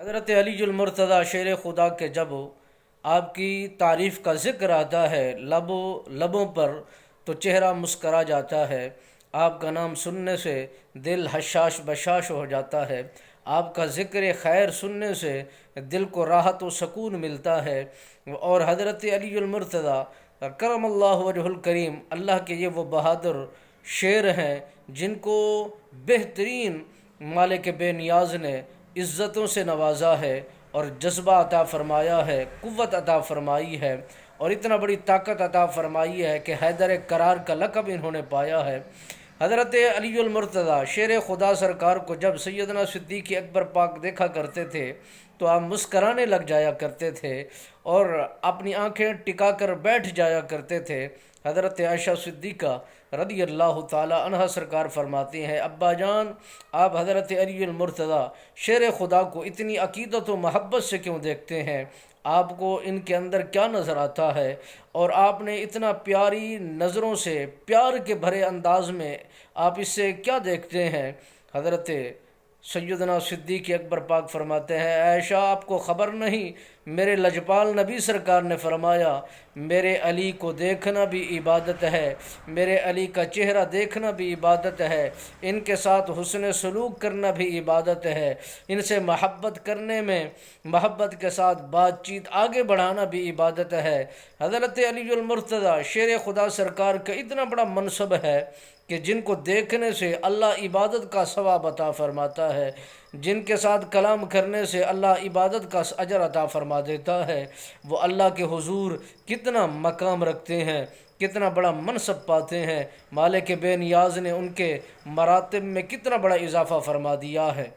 حضرت علی المرتضیٰ شیر خدا کے جب آپ کی تعریف کا ذکر آتا ہے لبوں پر تو چہرہ مسکرا جاتا ہے۔ آپ کا نام سننے سے دل حشاش بشاش ہو جاتا ہے۔ آپ کا ذکر خیر سننے سے دل کو راحت و سکون ملتا ہے۔ اور حضرت علی المرتضیٰ کرم اللہ وجہ الکریم، اللہ کے یہ وہ بہادر شیر ہیں جن کو بہترین مالک بے نیاز نے عزتوں سے نوازا ہے اور جذبہ عطا فرمایا ہے، قوت عطا فرمائی ہے، اور اتنا بڑی طاقت عطا فرمائی ہے کہ حیدر کرار کا لقب انہوں نے پایا ہے۔ حضرت علی المرتضیٰ شیر خدا سرکار کو جب سیدنا صدیق اکبر پاک دیکھا کرتے تھے تو آپ مسکرانے لگ جایا کرتے تھے اور اپنی آنکھیں ٹکا کر بیٹھ جایا کرتے تھے۔ حضرت عائشہ صدیقہ رضی اللہ تعالی عنہ سرکار فرماتی ہیں، ابا جان آپ حضرت علی المرتضیٰ شیر خدا کو اتنی عقیدت و محبت سے کیوں دیکھتے ہیں؟ آپ کو ان کے اندر کیا نظر آتا ہے؟ اور آپ نے اتنا پیاری نظروں سے، پیار کے بھرے انداز میں آپ اس سے کیا دیکھتے ہیں؟ حضرت سیدنا صدیق اکبر پاک فرماتے ہیں، عائشہ آپ کو خبر نہیں، میرے لجپال نبی سرکار نے فرمایا میرے علی کو دیکھنا بھی عبادت ہے، میرے علی کا چہرہ دیکھنا بھی عبادت ہے، ان کے ساتھ حسن سلوک کرنا بھی عبادت ہے، ان سے محبت کرنے میں، محبت کے ساتھ بات چیت آگے بڑھانا بھی عبادت ہے۔ حضرت علی المرتضیٰ شیر خدا سرکار کا اتنا بڑا منصب ہے کہ جن کو دیکھنے سے اللہ عبادت کا ثواب عطا فرماتا ہے، جن کے ساتھ کلام کرنے سے اللہ عبادت کا اجر عطا فرما دیتا ہے، وہ اللہ کے حضور کتنا مقام رکھتے ہیں، کتنا بڑا منصب پاتے ہیں۔ مالک بے نیاز نے ان کے مراتب میں کتنا بڑا اضافہ فرما دیا ہے۔